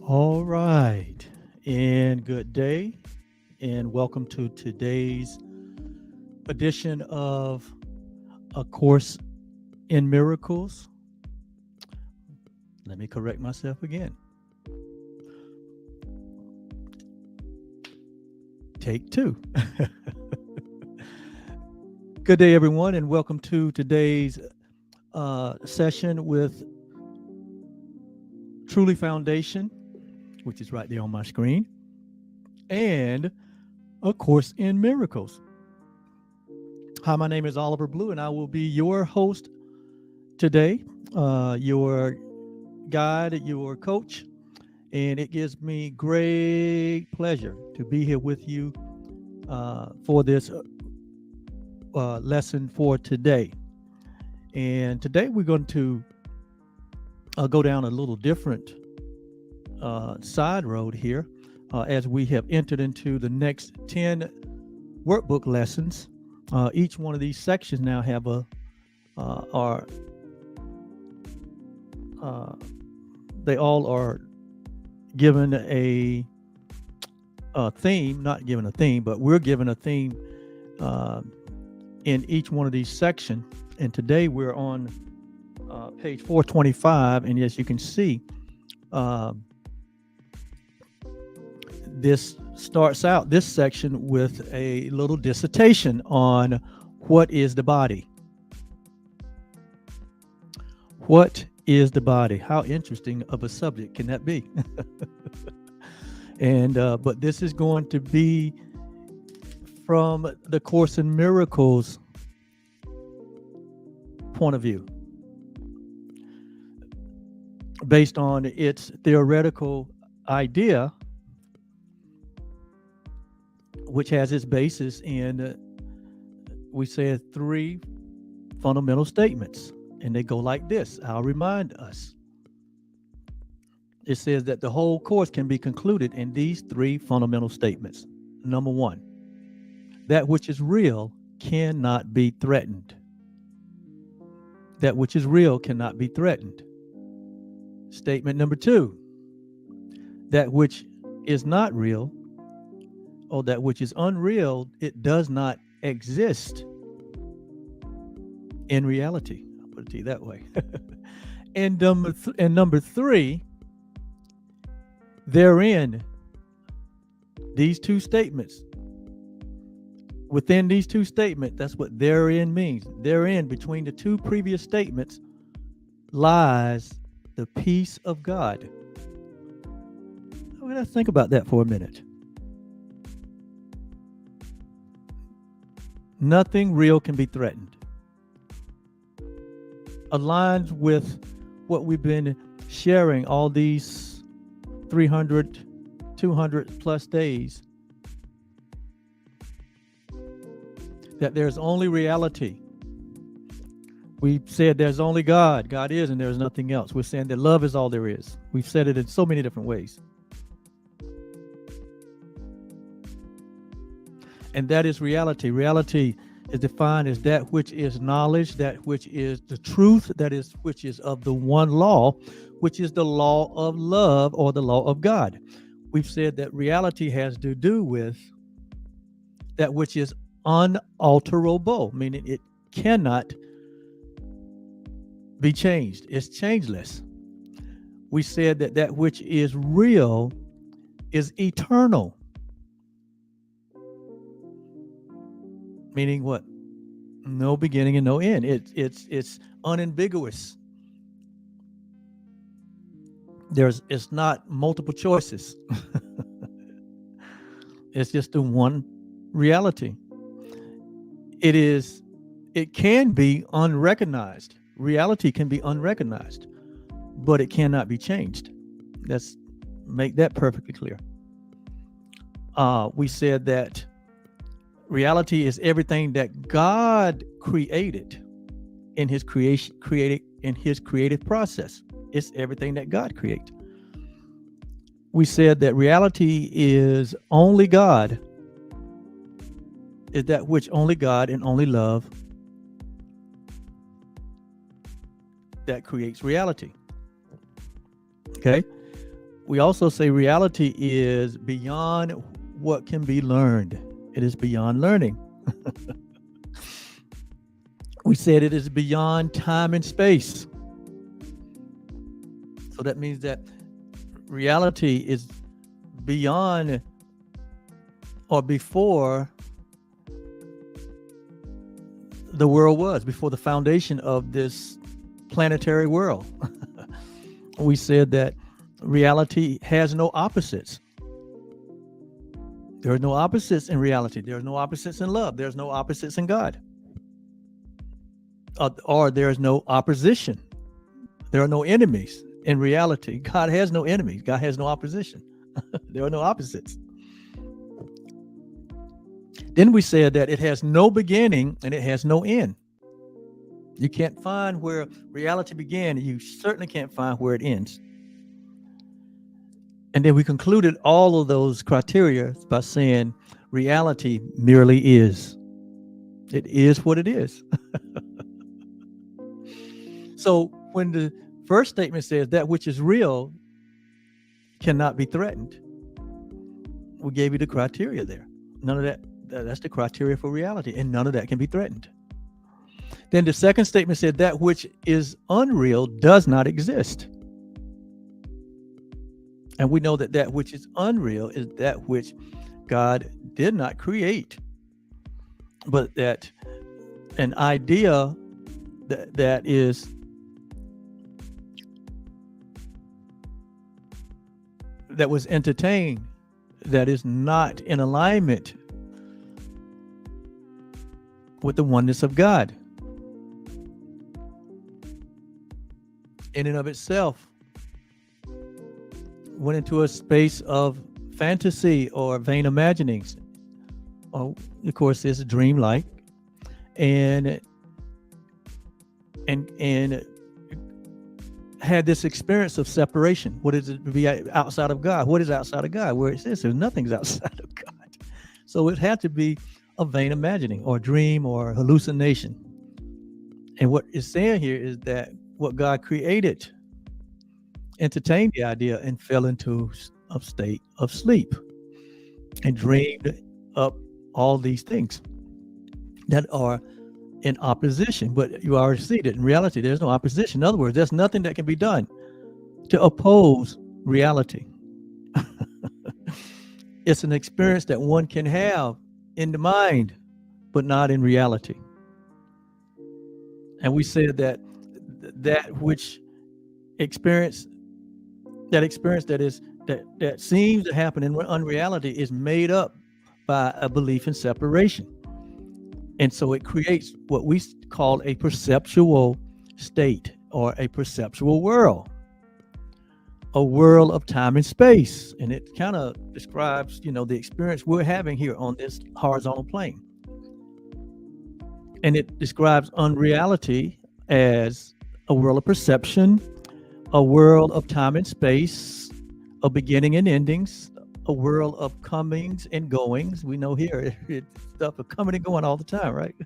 All right, and good day, and welcome to today's edition of A Course in Miracles. Let me correct myself again. Take two. Good day, everyone, and welcome to today's session with Truly Foundation, which is right there on my screen, and A Course in Miracles. Hi, my name is Oliver Blue, and I will be your host today, your guide, your coach, and it gives me great pleasure to be here with you for this lesson for today. And today we're going to go down a little different side road here as we have entered into the next 10 workbook lessons. Each one of these sections now have they all are given a theme, not given a theme, but we're given a theme in each one of these sections. And today we're on page 425, and as you can see, this starts out this section with a little dissertation on what is the body. What is the body? How interesting of a subject can that be? And but this is going to be from the Course in Miracles point of view, based on its theoretical idea, which has its basis in, we said, three fundamental statements. And they go like this. I'll remind us. It says that the whole course can be concluded in these three fundamental statements. Number one, that which is real cannot be threatened. That which is real cannot be threatened. Statement number two, that which is not real, or that which is unreal, it does not exist in reality. I'll put it to you that way. And number three, therein, these two statements, within these two statements, that's what therein means. Therein, between the two previous statements, lies the peace of God. Let's think about that for a minute. Nothing real can be threatened. Aligns with what we've been sharing all these 300, 200 plus days. That there's only reality. We said there's only God. God is, and there's nothing else. We're saying that love is all there is. We've said it in so many different ways. And that is reality. Reality is defined as that which is knowledge, that which is the truth, which is of the one law, which is the law of love, or the law of God. We've said that reality has to do with that which is unalterable, meaning it cannot be changed. It's changeless. We said that that which is real is eternal. Meaning what? No beginning and no end. It's unambiguous. It's not multiple choices. It's just the one reality. It can be unrecognized. Reality can be unrecognized, but it cannot be changed. Let's make that perfectly clear. We said that reality is everything that God created in his creative process. It's everything that God created. We said that reality is only God, is that which only God and only love that creates reality. Okay? We also say reality is beyond what can be learned. It is beyond learning. We said it is beyond time and space. So that means that reality is beyond or before the world was, before the foundation of this planetary world. We said that reality has no opposites. There are no opposites in reality. There are no opposites in love. There's no opposites in God. Or there is no opposition. There are no enemies in reality. God has no enemies. God has no opposition. There are no opposites. Then we said that it has no beginning and it has no end. You can't find where reality began. You certainly can't find where it ends. And then we concluded all of those criteria by saying reality merely is. It is what it is. So when the first statement says that which is real cannot be threatened, we gave you the criteria there. None of that, that's the criteria for reality, and none of that can be threatened. Then the second statement said that which is unreal does not exist. And we know that that which is unreal is that which God did not create, but that an idea that was entertained, that is not in alignment with the oneness of God. In and of itself, went into a space of fantasy or vain imaginings. Of course, it's dreamlike, and had this experience of separation. What is it to be outside of God? What is outside of God? Where it says there's nothing's outside of God. So it had to be a vain imagining or dream or hallucination. And what it's saying here is that what God created entertained the idea and fell into a state of sleep and dreamed up all these things that are in opposition. But you already see that in reality there's no opposition. In other words, there's nothing that can be done to oppose reality. It's an experience that one can have in the mind, but not in reality. And we said that experience that seems to happen in unreality is made up by a belief in separation. And so it creates what we call a perceptual state or a perceptual world, a world of time and space. And it kind of describes, the experience we're having here on this horizontal plane. And it describes unreality as a world of perception, a world of time and space, a beginning and endings, a world of comings and goings. We know here it's stuff of coming and going all the time, right?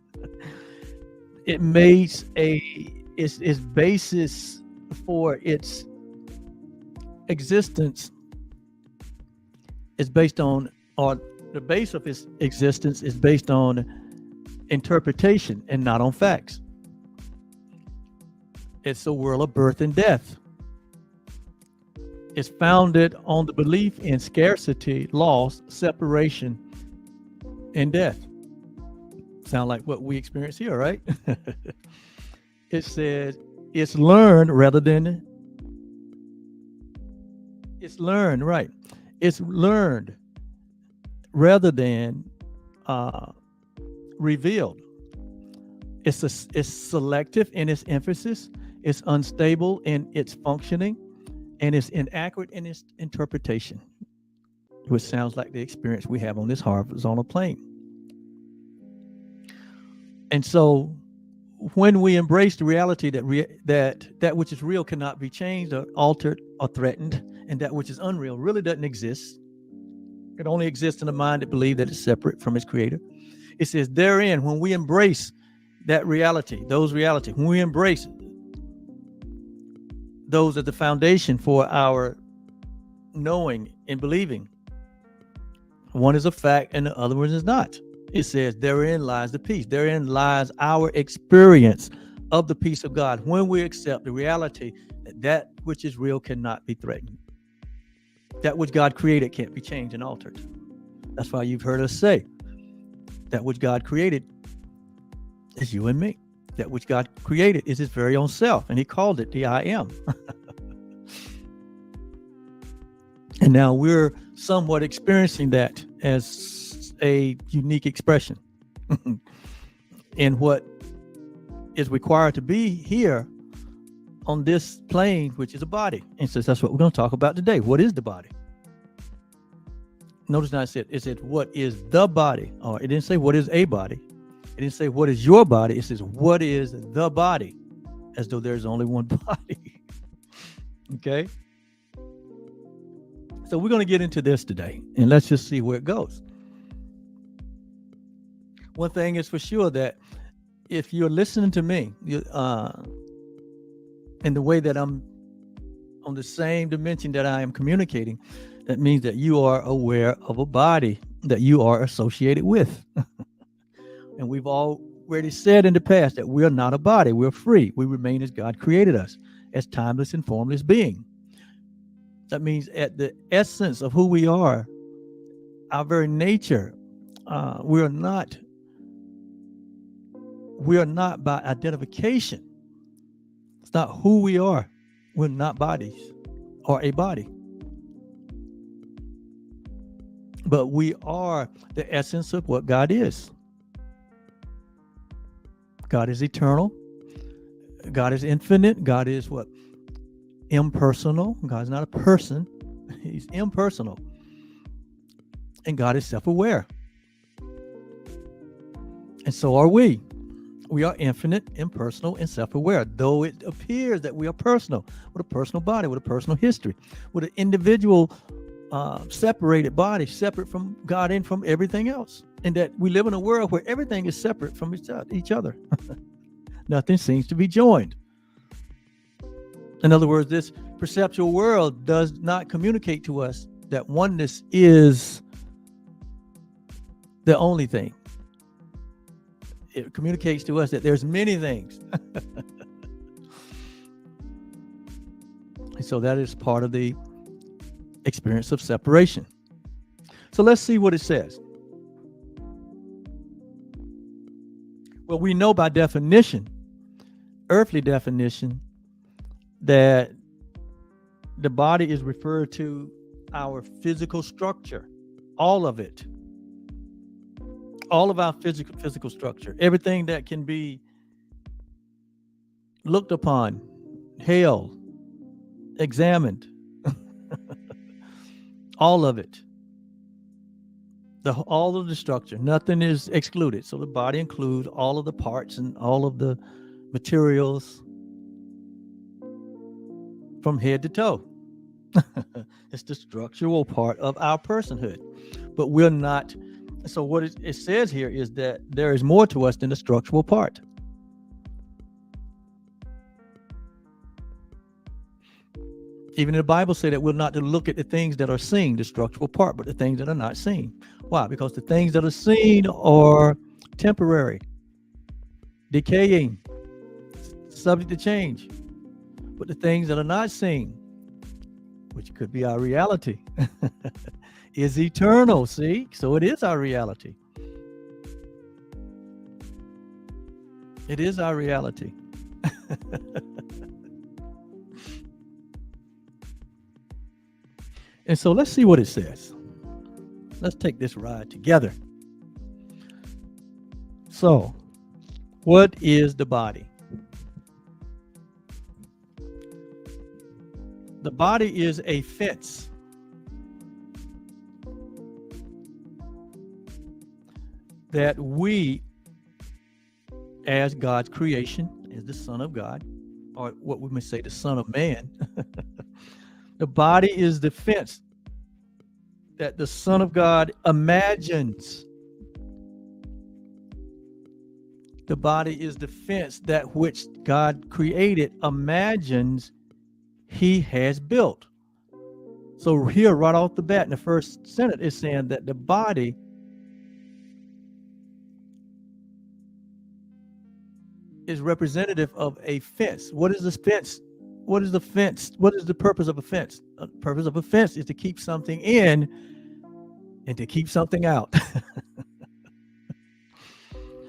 It makes its basis for its existence is based on, or the base of its existence is based on interpretation and not on facts. It's a world of birth and death. It's founded on the belief in scarcity, loss, separation, and death. Sound like what we experience here, right? It says it's learned rather than It's learned rather than revealed. It's selective in its emphasis. It's unstable in its functioning, and it's inaccurate in its interpretation, which sounds like the experience we have on this horizontal plane. And so when we embrace the reality that which is real cannot be changed or altered or threatened, and that which is unreal really doesn't exist, it only exists in a mind that believes that it's separate from its creator. It says therein, when we embrace that reality, when we embrace those are the foundation for our knowing and believing. One is a fact and the other one is not. It says, therein lies the peace. Therein lies our experience of the peace of God when we accept the reality that that which is real cannot be threatened. That which God created can't be changed and altered. That's why you've heard us say, that which God created is you and me. That which God created is his very own self, and he called it the I am. And now we're somewhat experiencing that as a unique expression in what is required to be here on this plane, which is a body. And so that's what we're going to talk about today. What is the body? Notice now it said what is the body? Or it didn't say what is a body. It didn't say what is your body. It says what is the body, as though there's only one body. Okay. So we're going to get into this today, and let's just see where it goes. One thing is for sure, that if you're listening to me in the way that I'm on the same dimension that I am communicating, that means that you are aware of a body that you are associated with. And we've already said in the past that we're not a body. We're free. We remain as God created us, as timeless and formless being. That means at the essence of who we are, our very nature, we are not by identification. It's not who we are. We're not bodies or a body. But we are the essence of what God is. God is eternal. God is infinite. God is what? Impersonal. God is not a person. He's impersonal. And God is self-aware. And so are we. We are infinite, impersonal, and self-aware, though it appears that we are personal, with a personal body, with a personal history, with an individual separated body, separate from God and from everything else. And that we live in a world where everything is separate from each other. Nothing seems to be joined. In other words, this perceptual world does not communicate to us that oneness is the only thing. It communicates to us that there's many things. And so that is part of the experience of separation. So let's see what it says. Well, we know by definition, earthly definition, that the body is referred to our physical structure, all of it, all of our physical structure, everything that can be looked upon, held, examined, all of it, all of the structure, nothing is excluded. So the body includes all of the parts and all of the materials from head to toe. It's the structural part of our personhood, but we're not. So what it says here is that there is more to us than the structural part. Even the Bible says that we're not to look at the things that are seen, the structural part, but the things that are not seen. Why? Because the things that are seen are temporary, decaying, subject to change. But the things that are not seen, which could be our reality, is eternal. See? So it is our reality. It is our reality. And so let's see what it says. Let's take this ride together. So, what is the body? The body is a fence that we, as God's creation, as the Son of God, or what we may say, the Son of Man, the body is the fence that the Son of God imagines. The body is the fence that which God created imagines he has built. So here, right off the bat, in the first sentence, it's saying that the body is representative of a fence. What is this fence? What is the fence? What is the purpose of a fence? The purpose of a fence is to keep something in and to keep something out.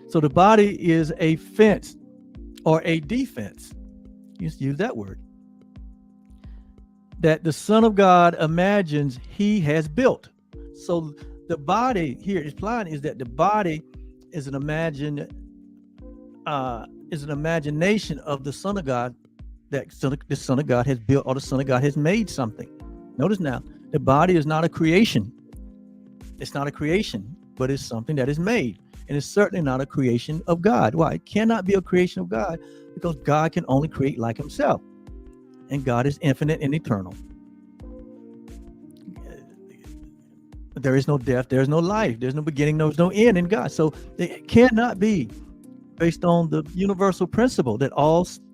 So the body is a fence or a defense. Use that word. That the Son of God imagines he has built. So the body here is implying is that the body is an imagination of the Son of God, that the Son of God has built, or the Son of God has made something. Notice now, the body is not a creation. It's not a creation, but it's something that is made. And it's certainly not a creation of God. Why? It cannot be a creation of God because God can only create like himself. And God is infinite and eternal. There is no death, there is no life, there's no beginning, there's no end in God. So it cannot be, based on the universal principle that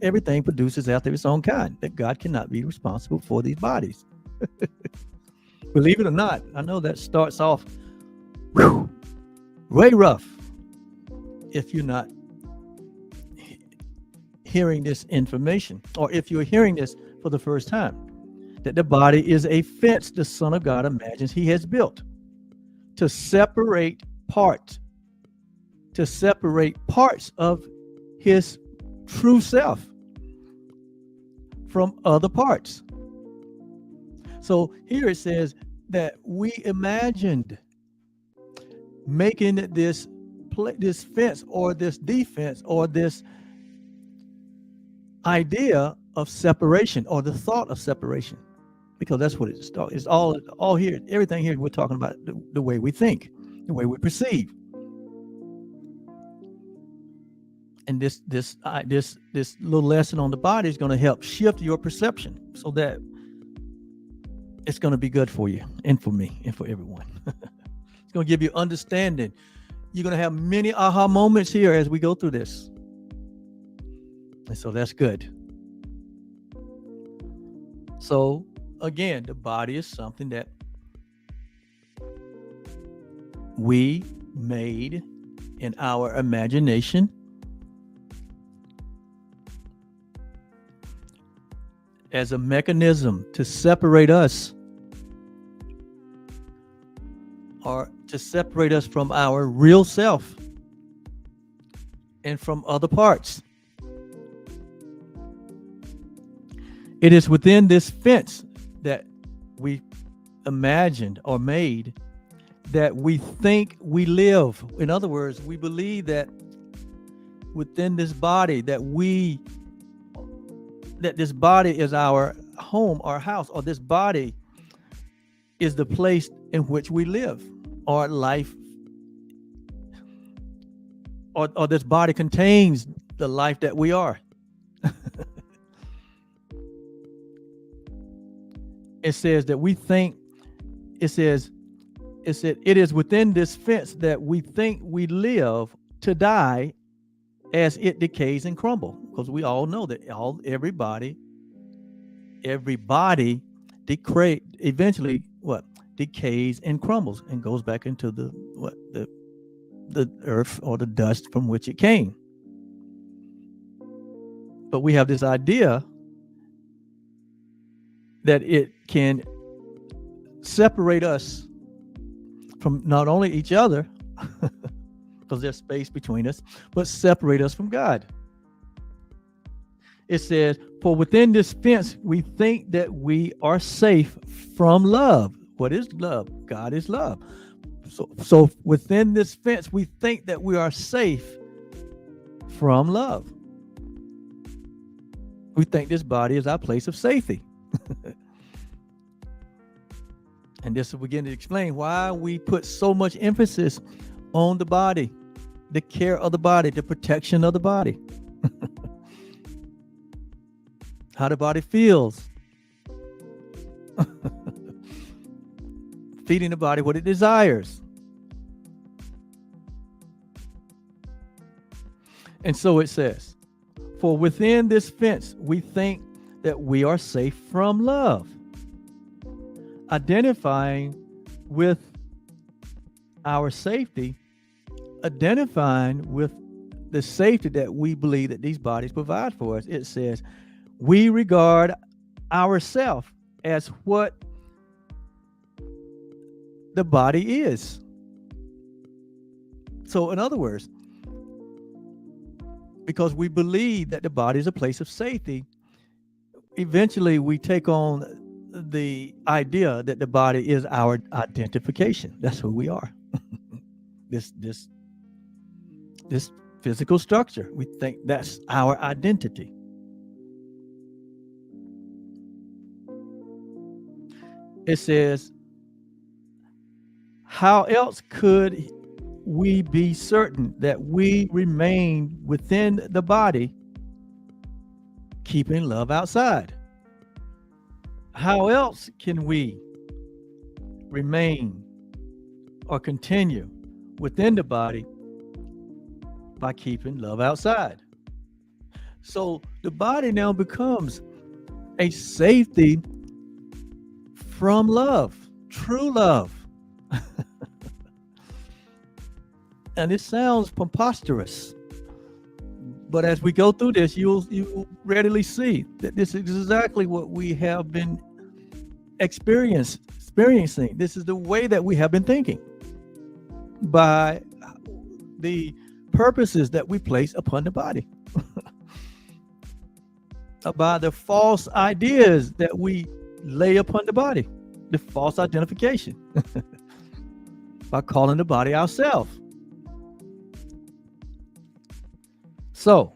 everything produces after its own kind, that God cannot be responsible for these bodies. Believe it or not, I know that starts off way rough if you're not hearing this information, or if you're hearing this for the first time, that the body is a fence the Son of God imagines he has built to separate parts of his true self from other parts. So here it says that we imagined making this fence or this defense or this idea of separation, or the thought of separation, because that's what it's all here. Everything here we're talking about the way we think, the way we perceive. And this little lesson on the body is going to help shift your perception so that it's going to be good for you and for me and for everyone. It's going to give you understanding. You're going to have many aha moments here as we go through this. And so that's good. So again, the body is something that we made in our imagination as a mechanism to separate us, or to separate us from our real self and from other parts. It is within this fence that we imagined or made that we think we live. In other words, we believe that within this body that this body is our home, our house, or this body is the place in which we live, or life, or this body contains the life that we are. It says that we think, it said, it is within this fence that we think we live to die as it decays and crumbles. Because we all know that everybody eventually decays and crumbles and goes back into the earth or the dust from which it came. But we have this idea that it can separate us from not only each other, because there's space between us, but separate us from God. It says, for within this fence, we think that we are safe from love. What is love? God is love. So within this fence, we think that we are safe from love. We think this body is our place of safety. And this will begin to explain why we put so much emphasis on the body, the care of the body, the protection of the body. How the body feels. Feeding the body what it desires. And so it says, for within this fence, we think that we are safe from love. identifying with our safety, identifying with the safety that we believe that these bodies provide for us. It says, we regard ourselves as what the body is. So in other words, because we believe that the body is a place of safety, eventually we take on the idea that the body is our identification. That's who we are. This physical structure, we think that's our identity. It says, how else could we be certain that we remain within the body, keeping love outside? How else can we remain or continue within the body by keeping love outside? So the body now becomes a safety from love, true love. And it sounds preposterous, but as we go through this, you'll readily see that this is exactly what we have been experiencing. This is the way that we have been thinking by the purposes that we place upon the body, by the false ideas that we lay upon the body, the false identification, by calling the body ourselves. So,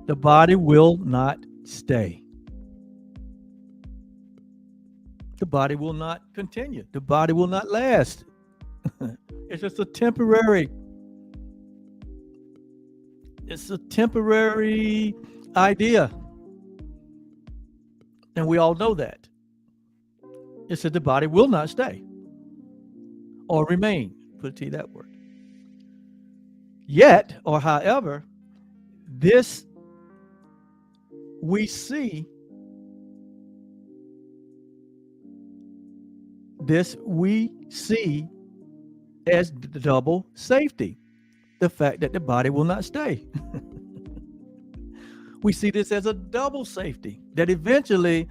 the body will not stay. The body will not continue. The body will not last. It's just a temporary. It's a temporary idea. And we all know that. It said the body will not stay or remain. Put it to you that word. Yet, or however, this we see as the double safety, the fact that the body will not stay. We see this as a double safety, that eventually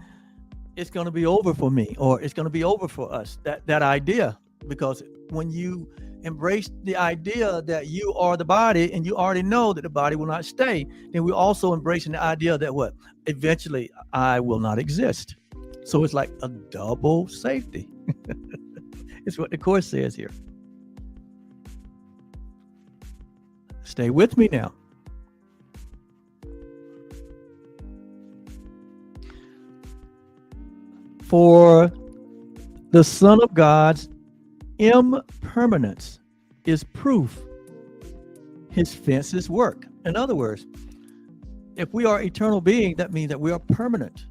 it's going to be over for me, or it's going to be over for us, that idea. Because when you embrace the idea that you are the body and you already know that the body will not stay, then we're also embracing the idea that what? Eventually I will not exist. So it's like a double safety. It's what the Course says here. Stay with me now. For the Son of God's impermanence is proof his fences work. In other words, if we are eternal beings, that means that we are permanent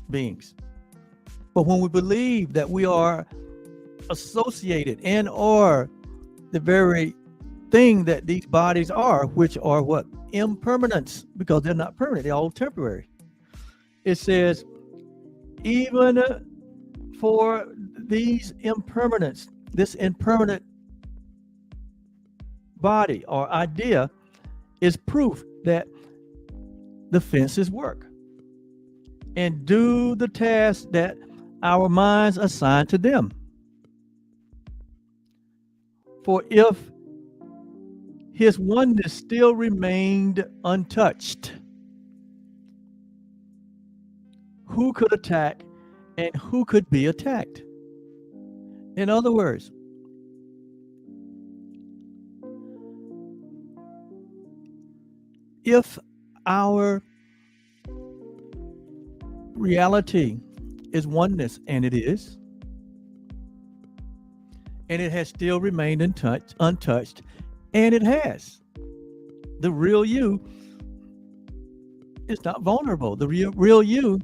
beings. But when we believe that we are associated and or the very thing that these bodies are, which are what? Impermanence, because they're not permanent, they're all temporary. It says, even for these impermanence, this impermanent body or idea is proof that the fences work and do the task that our minds assign to them. For if his oneness still remained untouched, who could attack and who could be attacked? In other words, if our reality is oneness, and it is, and it has still remained untouched, and it has, the real you is not vulnerable. The real you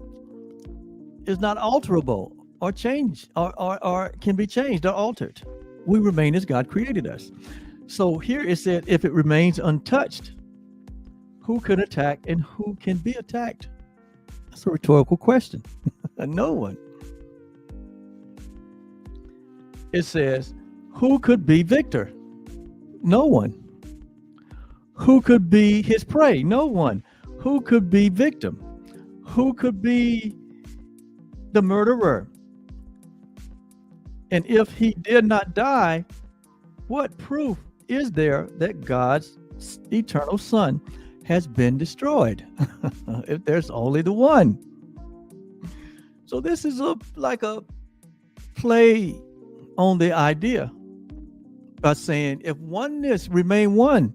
is not alterable or changed or can be changed or altered. We remain as God created us. So here it said, if it remains untouched, who can attack and who can be attacked? That's a rhetorical question. No one. it says, who could be victor? No one. Who could be his prey? No one. Who could be victim? Who could be the murderer? And if he did not die, what proof is there that God's eternal Son has been destroyed? If there's only the one. So this is like a play on the idea by saying if oneness remain one,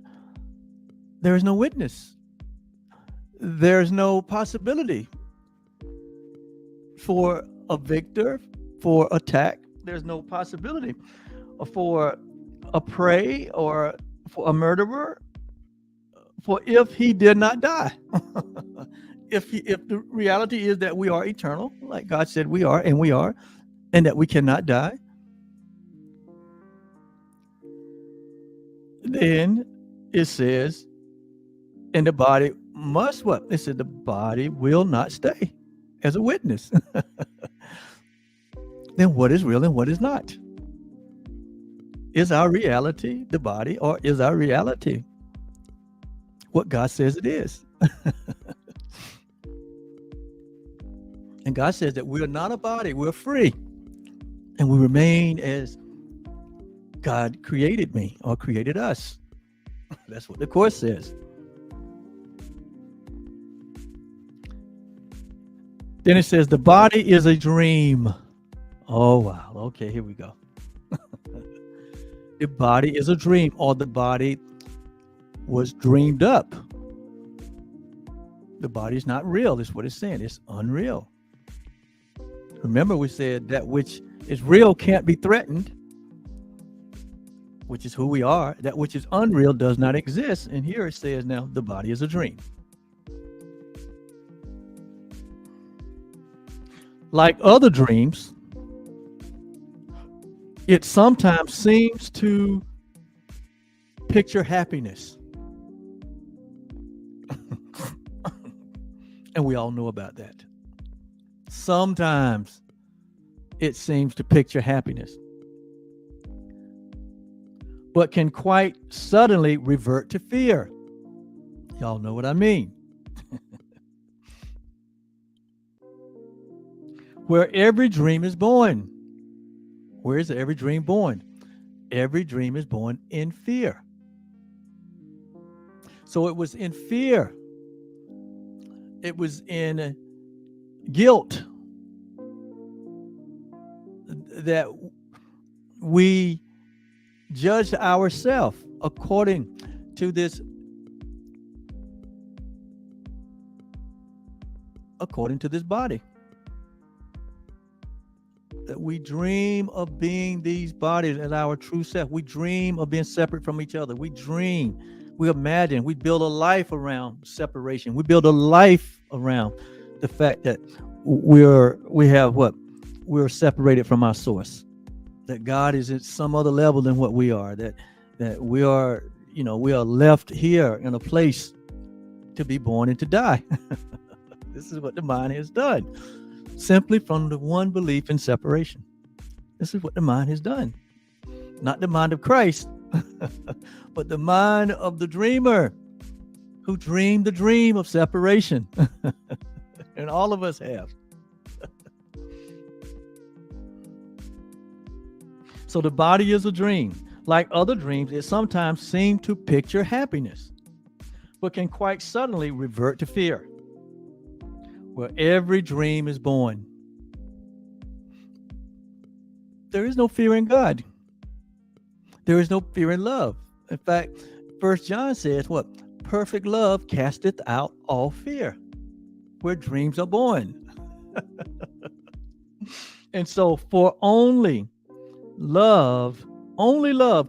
there is no witness. There's no possibility for a victor, for attack. There's no possibility for a prey or for a murderer, for if he did not die. If the reality is that we are eternal, like God said we are, and that we cannot die, then it says, and the body must what? It said the body will not stay as a witness. Then what is real and what is not? Is our reality the body, or is our reality what God says it is? And God says that we are not a body, we're free. And we remain as God created me or created us. That's what the Course says. Then it says the body is a dream. Oh, wow. Okay, here we go. The body is a dream, or the body was dreamed up. The body is not real. That's what it's saying. It's unreal. Remember, we said that which is real can't be threatened, which is who we are. That which is unreal does not exist. And here it says now the body is a dream. Like other dreams, it sometimes seems to picture happiness. And we all know about that. Sometimes it seems to picture happiness, but can quite suddenly revert to fear. Y'all know what I mean. Where every dream is born. Where is every dream born? Every dream is born in fear. So it was in fear. It was in guilt that we judged ourselves according to this body. That we dream of being these bodies as our true self. We dream of being separate from each other. We dream, we imagine, we build a life around separation. We build a life around the fact that we're separated from our source. That God is at some other level than what we are. That we are, we are left here in a place to be born and to die. This is what the mind has done. Simply from the one belief in separation. This is what the mind has done. Not the mind of Christ, but the mind of the dreamer who dreamed the dream of separation. And all of us have. So the body is a dream. Like other dreams, it sometimes seems to picture happiness, but can quite suddenly revert to fear. Where every dream is born. There is no fear in God. There is no fear in love. In fact, 1 John says what? Perfect love casteth out all fear. Where dreams are born. And so for only love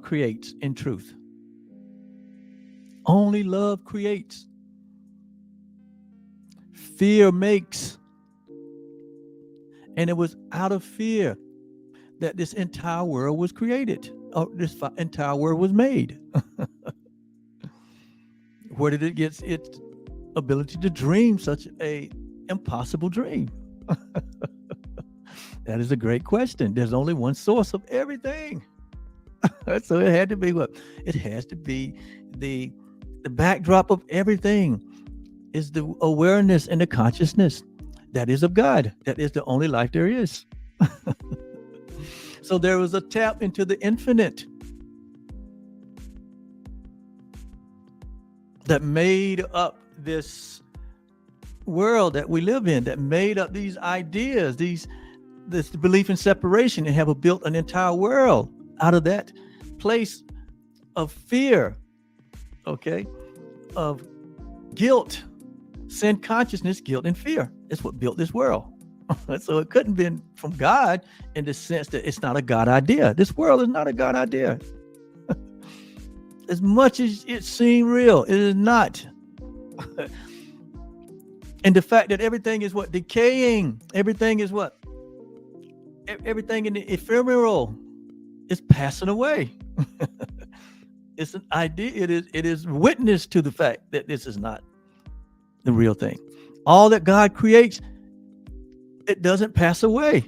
creates in truth. Only love creates. Fear makes. And it was out of fear that this entire world was created. Or this entire world was made. Where did it get its ability to dream such a impossible dream? That is a great question. There's only one source of everything. So it had to be what? It has to be the backdrop of everything is the awareness and the consciousness that is of God. That is the only life there is. So there was a tap into the infinite that made up this world that we live in, that made up these ideas, this belief in separation, and have built an entire world out of that place of fear, okay, of guilt, sin consciousness, guilt, and fear. It's what built this world. So it couldn't have been from God in the sense that it's not a God idea. This world is not a God idea. As much as it seemed real, it is not. And the fact that everything is what? Decaying. Everything is what? Everything in the ephemeral is passing away. It's an idea. It is witness to the fact that this is not the real thing. All that God creates, it doesn't pass away.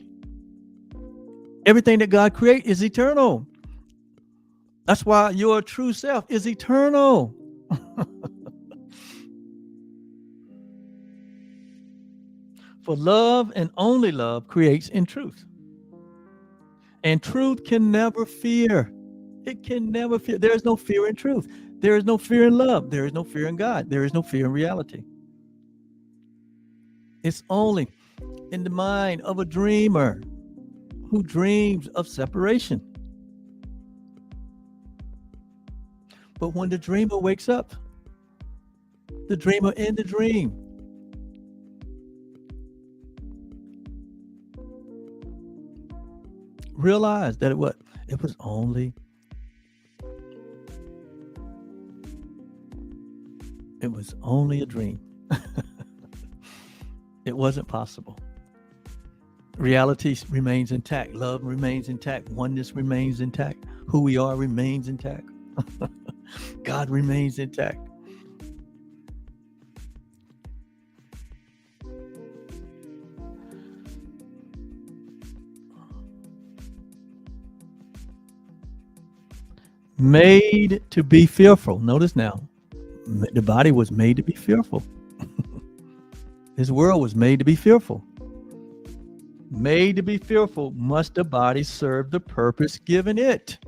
Everything that God creates is eternal. That's why your true self is eternal. For love and only love creates in truth. And truth can never fear. It can never fear. There is no fear in truth. There is no fear in love. There is no fear in God. There is no fear in reality. It's only in the mind of a dreamer who dreams of separation. But when the dreamer wakes up, the dreamer in the dream, realized that it was only a dream. It wasn't possible. Reality remains intact. Love remains intact. Oneness remains intact. Who we are remains intact. God remains intact. Made to be fearful. Notice now, the body was made to be fearful. This world was made to be fearful. Made to be fearful, must the body serve the purpose given it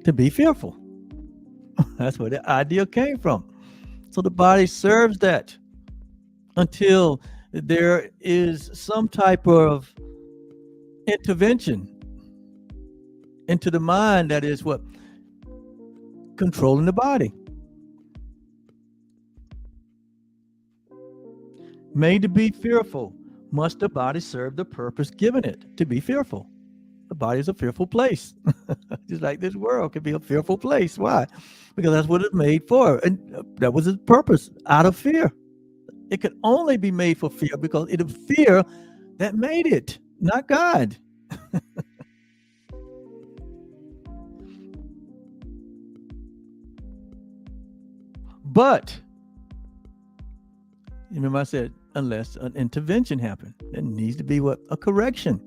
to be fearful. That's where the idea came from. So the body serves that until there is some type of intervention into the mind that is what? Controlling the body. Made to be fearful, must the body serve the purpose given it to be fearful. The body is a fearful place. Just like this world can be a fearful place. Why? Because that's what it's made for. And that was its purpose, out of fear. It could only be made for fear because it is fear that made it, not God. But, you remember I said, unless an intervention happened, there needs to be what? A correction.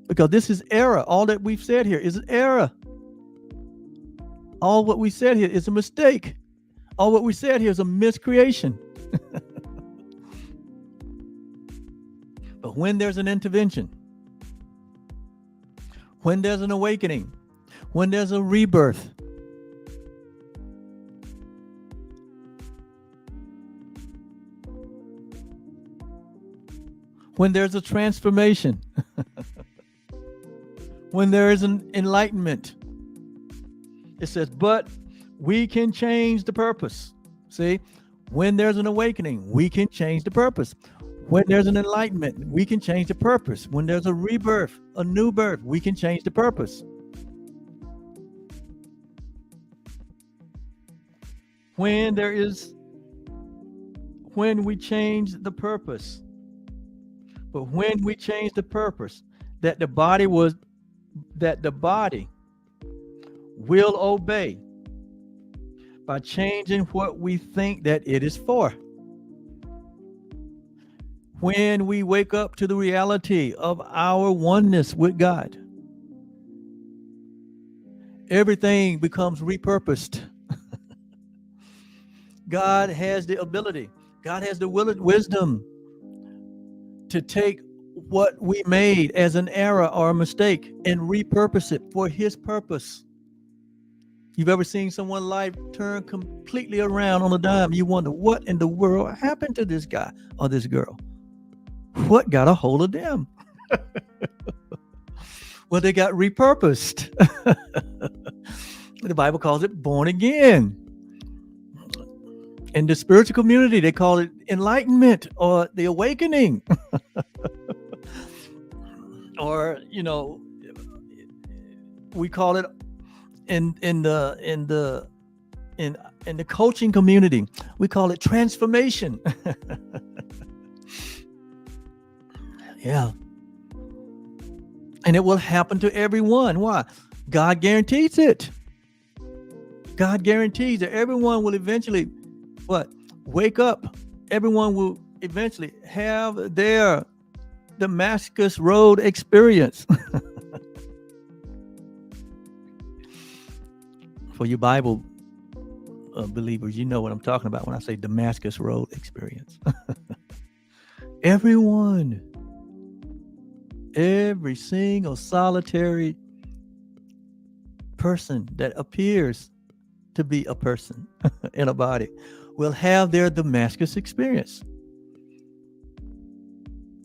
Because this is error. All that we've said here is an error. All what we said here is a mistake. All what we said here is a miscreation. But when there's an intervention, when there's an awakening, when there's a rebirth, when there's a transformation, when there is an enlightenment, it says, but we can change the purpose. See, when there's an awakening, we can change the purpose. When there's an enlightenment, we can change the purpose. When there's a rebirth, a new birth, we can change the purpose. When we change the purpose, but when we change the purpose, that the body will obey by changing what we think that it is for. When we wake up to the reality of our oneness with God, everything becomes repurposed. God has the ability, God has the wisdom to take what we made as an error or a mistake and repurpose it for his purpose. You've ever seen someone's life turn completely around on a dime? You wonder what in the world happened to this guy or this girl? What got a hold of them? Well, they got repurposed. The Bible calls it born again. In the spiritual community, they call it enlightenment or the awakening. Or, we call it in the coaching community, we call it transformation. Yeah. And it will happen to everyone. Why? God guarantees it. God guarantees that everyone will eventually wake up. Everyone will eventually have their Damascus Road experience. For you Bible believers, you know what I'm talking about when I say Damascus Road experience. Everyone, every single solitary person that appears to be a person in a body will have their Damascus experience.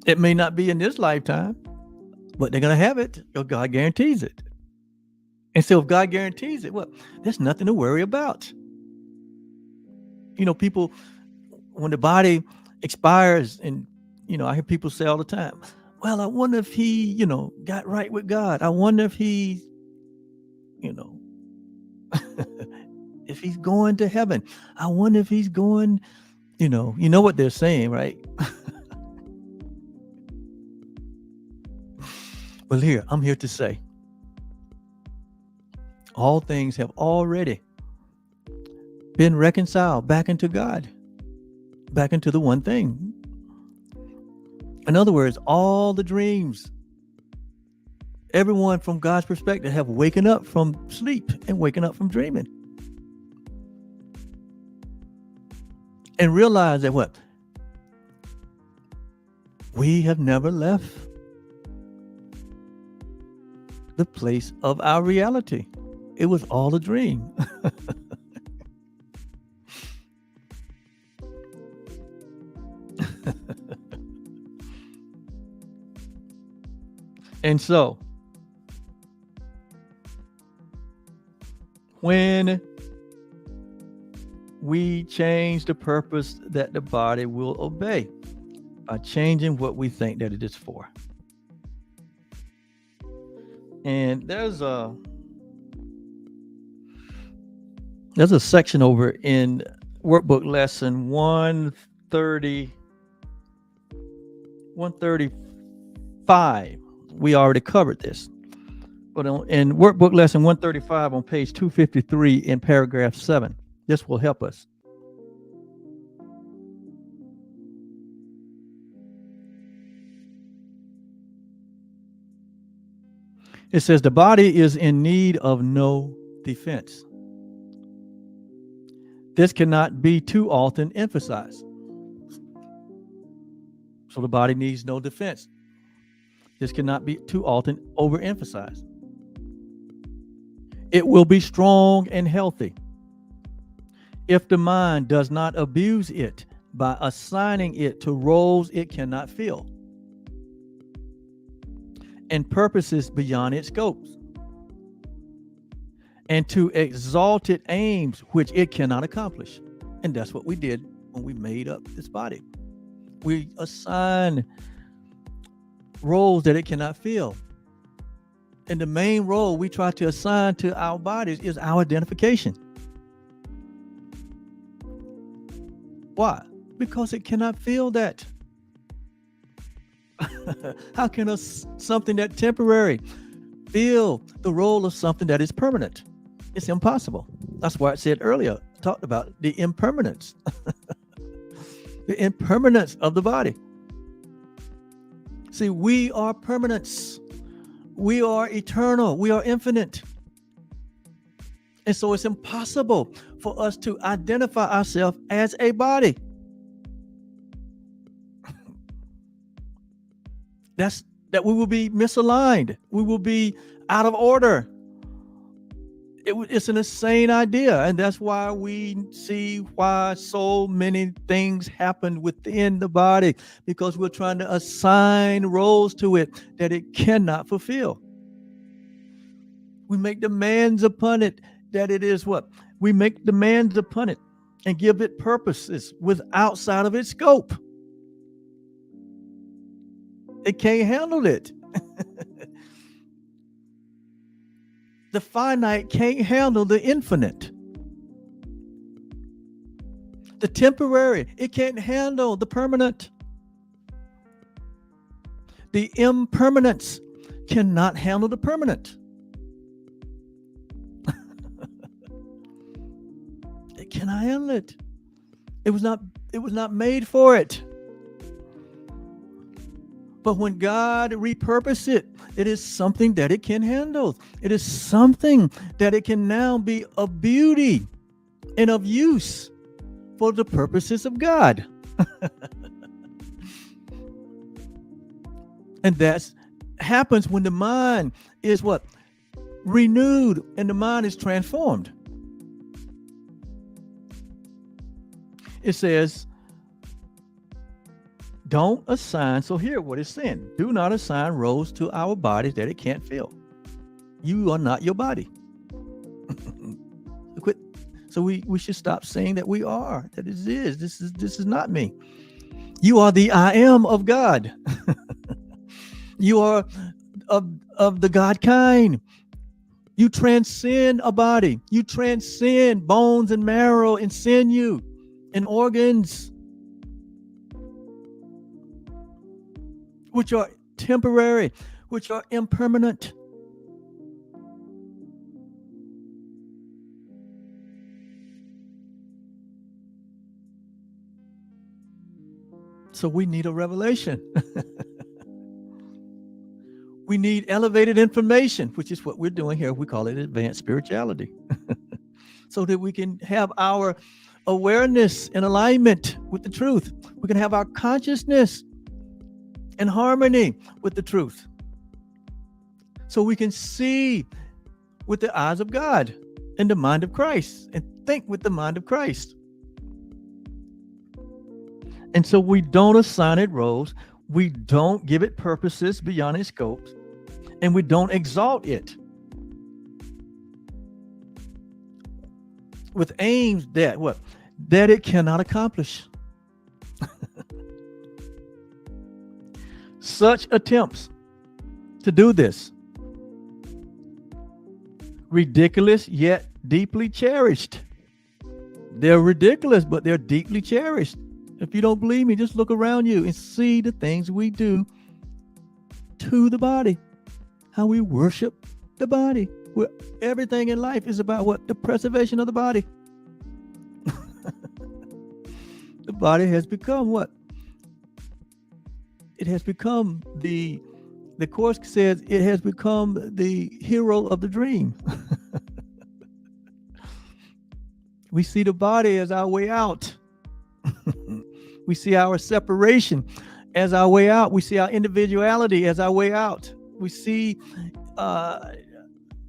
It may not be in this lifetime, but they're going to have it. God guarantees it. And so if God guarantees it, there's nothing to worry about. People, when the body expires, and, I hear people say all the time, well, I wonder if he, got right with God. I wonder if he, if he's going to heaven. I wonder if he's going, you know what they're saying, right? Well, I'm here to say, all things have already been reconciled back into God, back into the one thing. In other words, all the dreams, everyone from God's perspective have waken up from sleep and waken up from dreaming. And realize that we have never left the place of our reality. It was all a dream. And so, when we change the purpose that the body will obey by changing what we think that it is for. And there's a section over in workbook lesson 135. We already covered this. But in workbook lesson 135 on page 253 in paragraph 7, this will help us. It says the body is in need of no defense. This cannot be too often emphasized. So the body needs no defense. This cannot be too often overemphasized. It will be strong and healthy if the mind does not abuse it by assigning it to roles it cannot fill and purposes beyond its scopes, and to exalted aims which it cannot accomplish. And that's what we did when we made up this body. We assign roles that it cannot fill. And the main role we try to assign to our bodies is our identification. Why? Because it cannot fill that. How can something that temporary fill the role of something that is permanent? It's impossible. That's why I said earlier, talked about the impermanence. The impermanence of the body. See, we are permanence. We are eternal. We are infinite. And so it's impossible for us to identify ourselves as a body. That we will be misaligned. We will be out of order. It's an insane idea. And that's why we see why so many things happen within the body, because we're trying to assign roles to it that it cannot fulfill. We make demands upon it that it is what? We make demands upon it and give it purposes with outside of its scope. It can't handle it. The finite can't handle the infinite. The temporary, it can't handle the permanent. The impermanence cannot handle the permanent. It cannot handle it. It was not made for it. But when God repurposed it, it is something that it can handle. It is something that it can now be of beauty and of use for the purposes of God. And that happens when the mind is what? Renewed, and the mind is transformed. It says, don't assign. So here what it's saying: do not assign roles to our bodies that it can't fill. You are not your body. Quit. So we should stop saying that we are, that it is. This is not me. You are the I am of God. You are of the God kind. You transcend a body. You transcend bones and marrow and sinew and organs, which are temporary, which are impermanent. So we need a revelation. We need elevated information, which is what we're doing here. We call it advanced spirituality. So that we can have our awareness in alignment with the truth. We can have our consciousness in harmony with the truth. So we can see with the eyes of God and the mind of Christ and think with the mind of Christ. And so we don't assign it roles. We don't give it purposes beyond its scope, and we don't exalt it with aims that what? That it cannot accomplish. Such attempts to do this, ridiculous yet deeply cherished. They're ridiculous, but they're deeply cherished. If you don't believe me, just look around you and see the things we do to the body, how we worship the body. Everything in life is about what? The preservation of the body. The body has become what? It has become the Course says it has become the hero of the dream. We see the body as our way out. We see our separation as our way out. We see our individuality as our way out. We see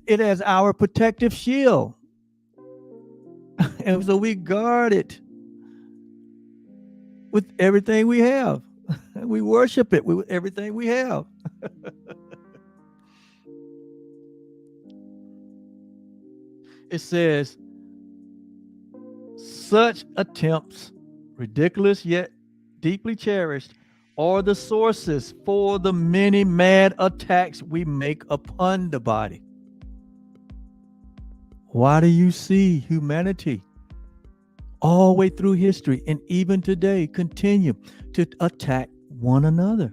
it as our protective shield. And so we guard it with everything we have. We worship it with everything we have. It says, such attempts, ridiculous yet deeply cherished, are the sources for the many mad attacks we make upon the body. Why do you see humanity all the way through history and even today continue to attack one another?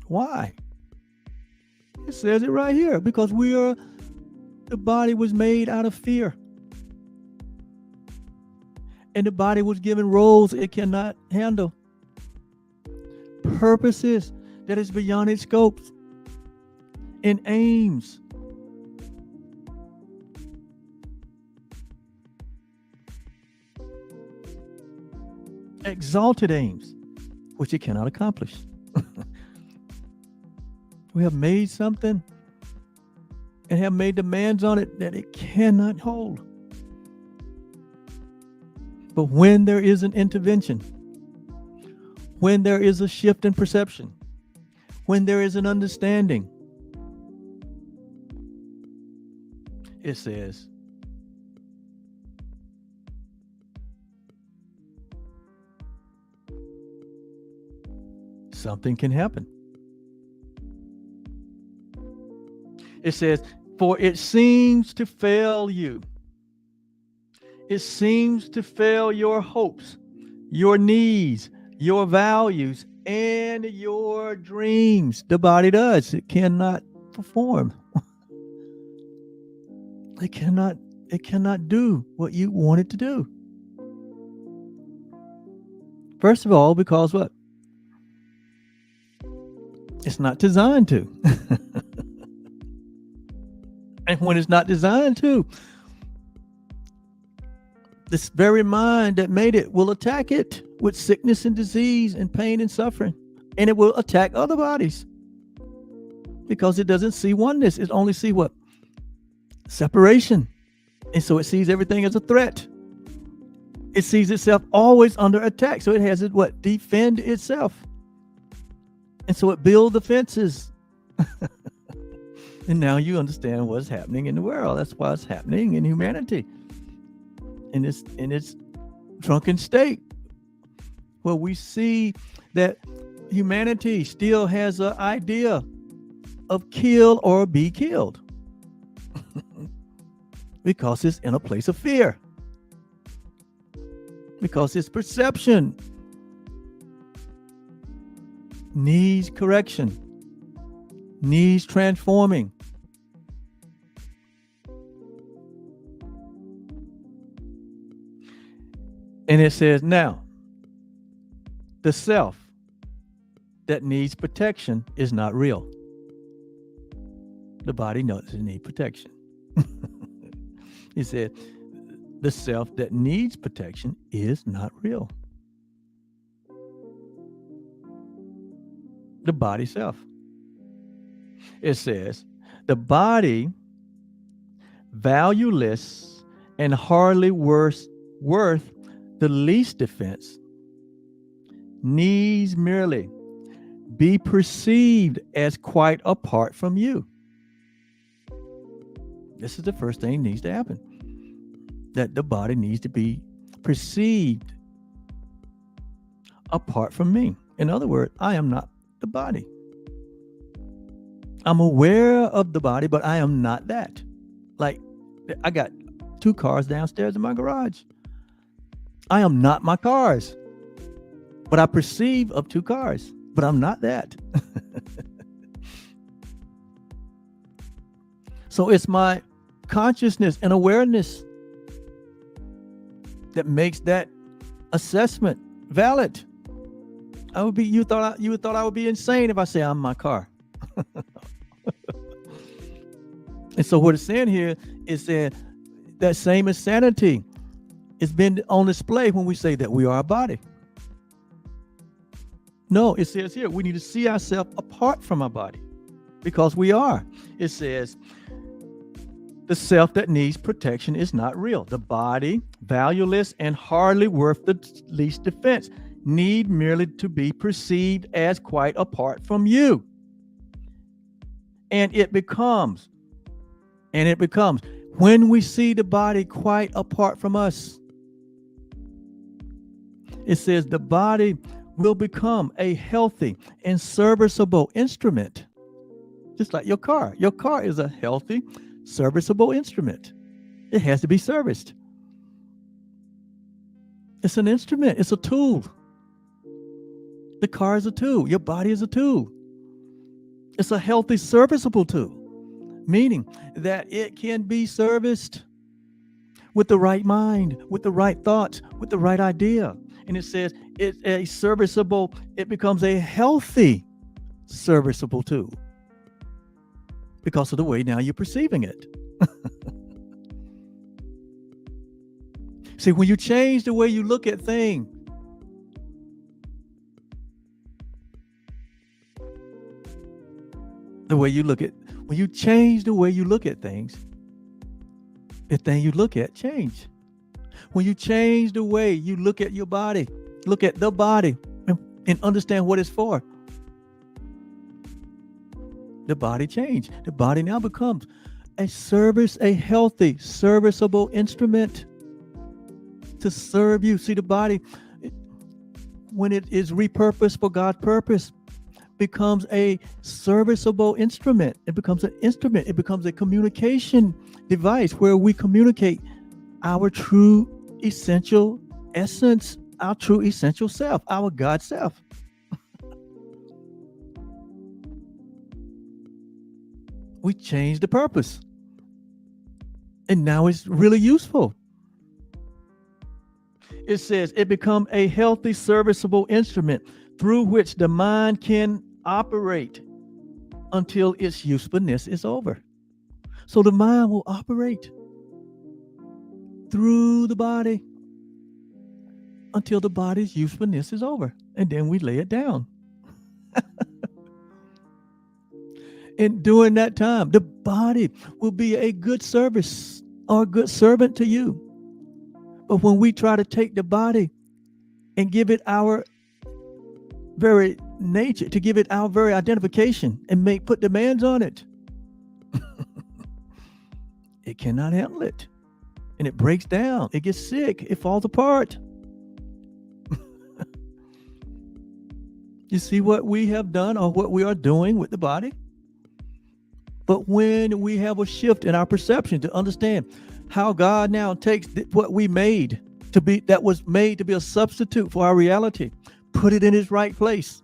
Why? It says it right here, because the body was made out of fear. And the body was given roles it cannot handle, purposes that is beyond its scope, and aims. Exalted aims, which it cannot accomplish. We have made something and have made demands on it that it cannot hold. But when there is an intervention, when there is a shift in perception, when there is an understanding, it says, something can happen. It says, for it seems to fail you. It seems to fail your hopes, your needs, your values, and your dreams. The body does. It cannot perform. It cannot do what you want it to do. First of all, because what? It's not designed to. And when it's not designed to, this very mind that made it will attack it with sickness and disease and pain and suffering. And it will attack other bodies because it doesn't see oneness. It only sees what? Separation. And so it sees everything as a threat. It sees itself always under attack. So it has to what? Defend itself. And so it builds defenses. And now you understand what's happening in the world. That's what's happening in humanity. In its drunken state, where we see that humanity still has an idea of kill or be killed. Because it's in a place of fear. Because its perception needs correction, needs transforming. And it says, now, the self that needs protection is not real. The body knows it needs protection. He said, the self that needs protection is not real. The body self. It says, the body, valueless and hardly worth the least defense, needs merely be perceived as quite apart from you. This is the first thing that needs to happen. That the body needs to be perceived apart from me. In other words, I am not the body. I'm aware of the body, but I am not that. Like, I got 2 cars downstairs in my garage. I am not my cars, but I perceive of 2 cars, but I'm not that. So it's my consciousness and awareness that makes that assessment valid. You would thought I would be insane if I say I'm my car. And so what it's saying here is that same insanity has been on display when we say that we are a body. No, it says here we need to see ourselves apart from our body because we are. It says the self that needs protection is not real. The body, valueless and hardly worth the least defense, need merely to be perceived as quite apart from you. And it becomes, when we see the body quite apart from us, it says the body will become a healthy and serviceable instrument. Just like your car. Your car is a healthy, serviceable instrument. It has to be serviced. It's an instrument. It's a tool. The car is a tool. Your body is a tool. It's a healthy, serviceable tool, meaning that it can be serviced with the right mind, with the right thoughts, with the right idea. And it says it's a serviceable, it becomes a healthy serviceable tool because of the way now you're perceiving it. See, when you change the way you look at things, when you change the way you look at things, the thing you look at change. When you change the way you look at your body, look at the body and understand what it's for, the body change. The body now becomes a healthy, serviceable instrument to serve you. See, the body, when it is repurposed for God's purpose, becomes a serviceable instrument. It becomes an instrument. It becomes a communication device where we communicate our true essential essence, our true essential self, our God self. We changed the purpose. And now it's really useful. It says it become a healthy, serviceable instrument through which the mind can operate until its usefulness is over. So the mind will operate through the body until the body's usefulness is over. And then we lay it down. And during that time, the body will be a good service or a good servant to you. But when we try to take the body and give it our very nature, to give it our very identification and put demands on it, it cannot handle it. And it breaks down. It gets sick. It falls apart. You see what we have done or what we are doing with the body? But when we have a shift in our perception to understand how God now takes what we made to be, that was made to be a substitute for our reality, put it in its right place,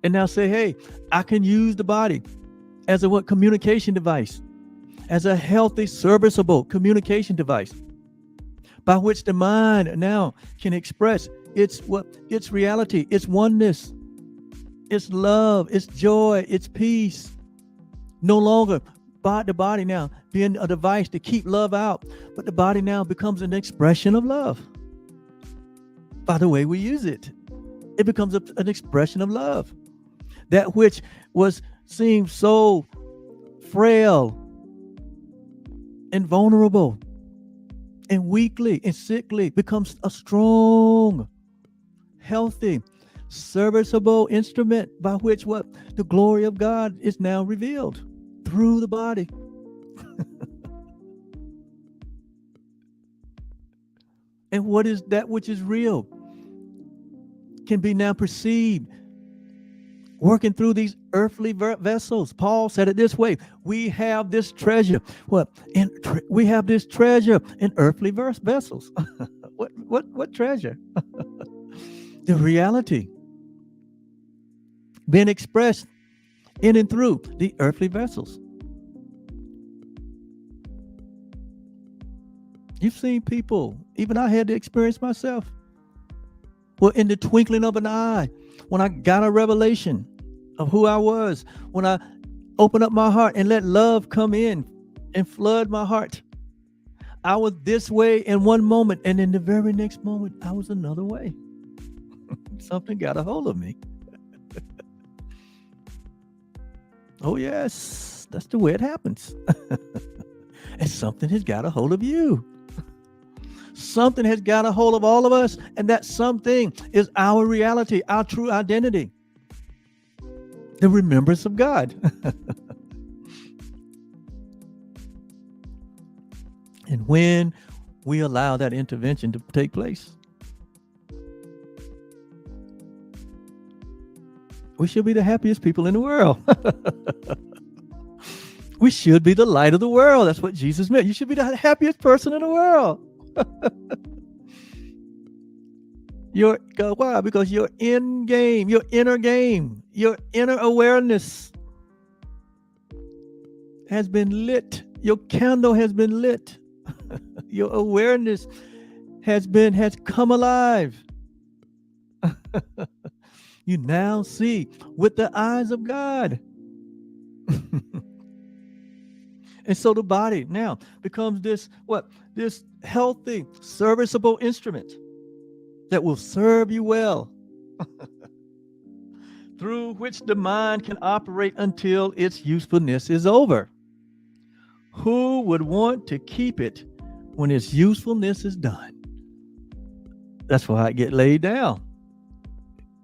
and now say, hey, I can use the body as a communication device, as a healthy, serviceable communication device by which the mind now can express its reality, its oneness, its love, its joy, its peace. No longer the body now being a device to keep love out, but the body now becomes an expression of love. By the way we use it, it becomes an expression of love. That which seemed so frail and vulnerable and weakly and sickly becomes a strong, healthy, serviceable instrument by which the glory of God is now revealed through the body. And what is that which is real can be now perceived working through these earthly vessels. Paul said it this way: we have this treasure. We have this treasure in earthly vessels. What treasure? The reality being expressed in and through the earthly vessels. You've seen people, even I had to experience myself. Well, in the twinkling of an eye, when I got a revelation of who I was, when I opened up my heart and let love come in and flood my heart, I was this way in one moment, and in the very next moment, I was another way. Something got a hold of me. Oh, yes, that's the way it happens. And something has got a hold of you. Something has got a hold of all of us, and that something is our reality, our true identity, the remembrance of God. And when we allow that intervention to take place, we should be the happiest people in the world. We should be the light of the world. That's what Jesus meant. You should be the happiest person in the world. Why? Because your end game, your inner game, your inner awareness has been lit. Your candle has been lit. Your awareness has come alive. You now see with the eyes of God. And so the body now becomes this healthy, serviceable instrument that will serve you well, through which the mind can operate until its usefulness is over. Who would want to keep it when its usefulness is done? That's why I get laid down.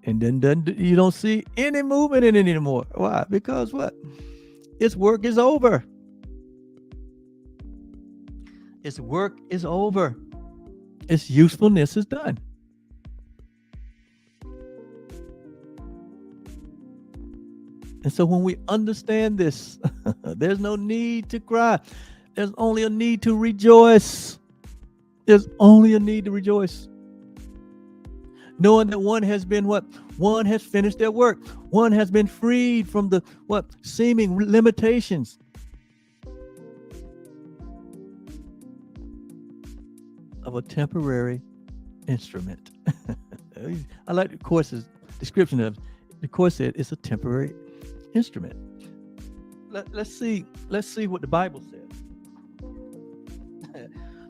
And then you don't see any movement in it anymore. Why? Because what? Its work is over. Its work is over. Its usefulness is done. And so when we understand this, there's no need to cry. There's only a need to rejoice. There's only a need to rejoice. Knowing that one has been one has finished their work. One has been freed from the seeming limitations of a temporary instrument. I like the course's description of the course said it's a temporary instrument. Let's see what the Bible says.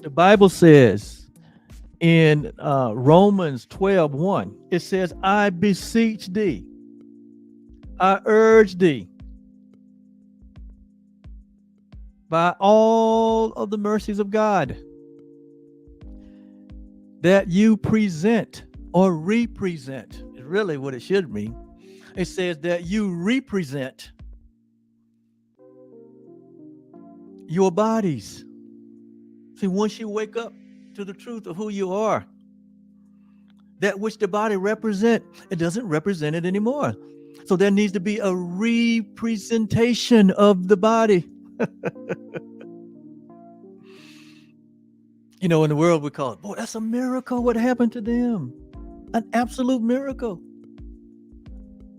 The Bible says in Romans 12:1, it says, I beseech thee, I urge thee, by all of the mercies of God, that you present or represent, is really what it should mean. It says that you represent your bodies. See, once you wake up to the truth of who you are, that which the body represent, it doesn't represent it anymore. So there needs to be a representation of the body. You know, in the world we call it, boy, that's a miracle. What happened to them? An absolute miracle.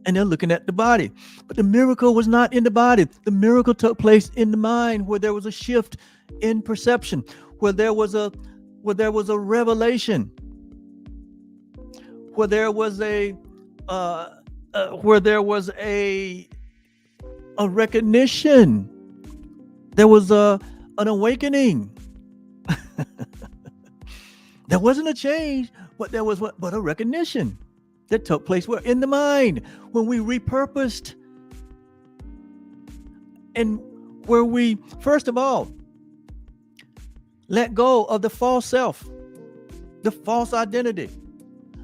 And they're looking at the body. But the miracle was not in the body. The miracle took place in the mind, where there was a shift in perception, where there was a revelation, where there was a recognition. There was an awakening. There wasn't a change, but there was but a recognition that took place where in the mind, when we repurposed, and where we first of all let go of the false self, the false identity,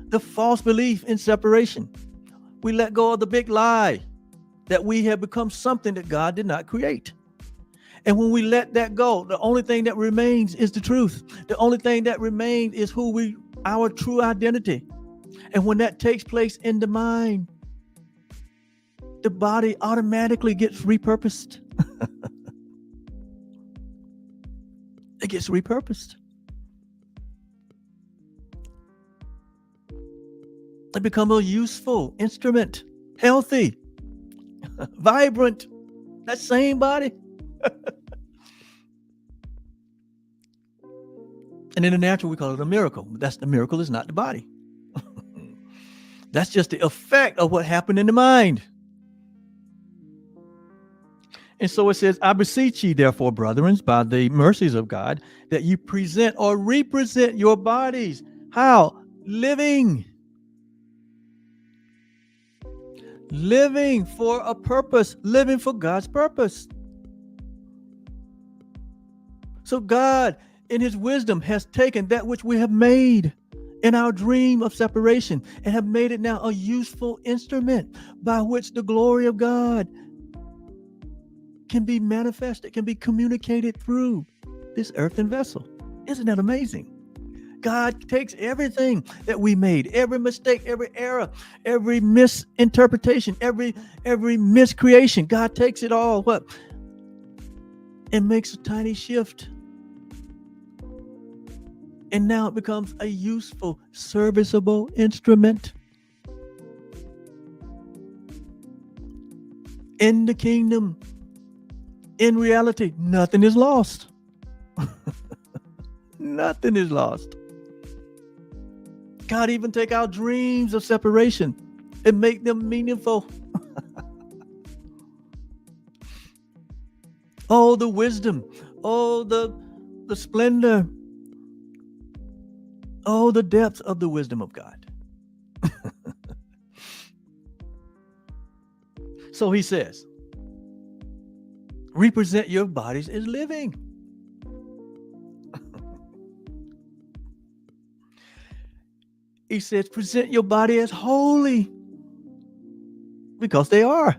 the false belief in separation. We let go of the big lie that we have become something that God did not create. And when we let that go, the only thing that remains is the truth. The only thing that remains is our true identity. And when that takes place in the mind, the body automatically gets repurposed. It gets repurposed. It becomes a useful instrument, healthy, vibrant, that same body. And in the natural, we call it a miracle. The miracle is not the body. That's just the effect of what happened in the mind. And so it says, I beseech ye, therefore, brethren, by the mercies of God, that you present or represent your bodies. How? Living for a purpose, living for God's purpose. So God, in his wisdom, has taken that which we have made in our dream of separation and have made it now a useful instrument by which the glory of God can be manifested, can be communicated through this earthen vessel. Isn't that amazing? God takes everything that we made, every mistake, every error, every misinterpretation, every miscreation. God takes it all, and makes a tiny shift. And now it becomes a useful, serviceable instrument in the kingdom. In reality, nothing is lost. Nothing is lost. God even take our dreams of separation and make them meaningful. Oh, the wisdom. Oh, the splendor. Oh, the depths of the wisdom of God. So he says, represent your bodies as living. He says, present your body as holy, because they are.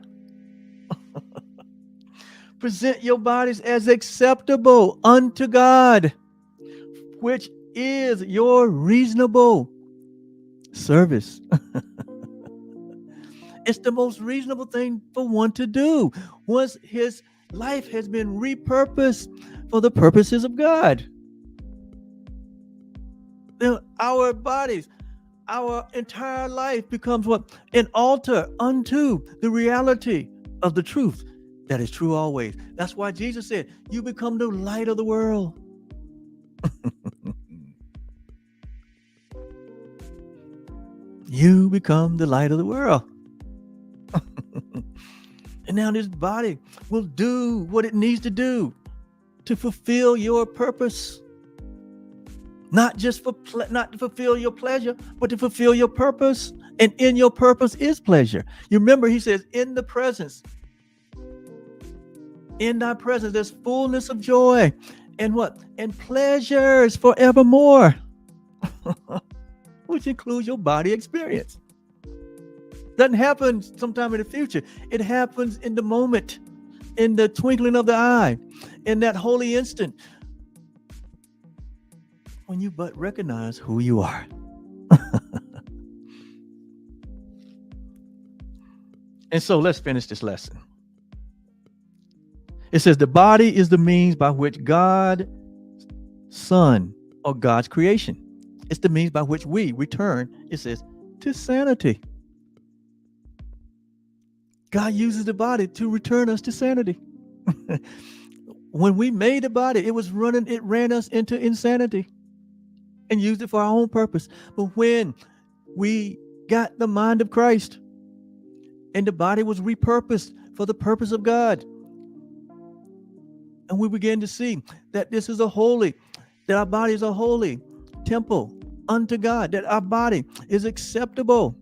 Present your bodies as acceptable unto God, which is your reasonable service. It's the most reasonable thing for one to do once his life has been repurposed for the purposes of God. Our bodies, our entire life becomes what? An altar unto the reality of the truth that is true always. That's why Jesus said, you become the light of the world. You become the light of the world. And now this body will do what it needs to do to fulfill your purpose. Not just not to fulfill your pleasure, but to fulfill your purpose. And in your purpose is pleasure. You remember, he says, in thy presence, there's fullness of joy. And what? And pleasures forevermore. Which includes your body experience. Doesn't happen sometime in the future. It happens in the moment, in the twinkling of the eye, in that holy instant, when you but recognize who you are. And so let's finish this lesson. It says the body is the means by which God, Son, or God's creation. It's the means by which we return, it says, to sanity. God uses the body to return us to sanity. When we made the body, it ran us into insanity and used it for our own purpose. But when we got the mind of Christ and the body was repurposed for the purpose of God, and we began to see that that our body is a holy temple unto God, that our body is acceptable.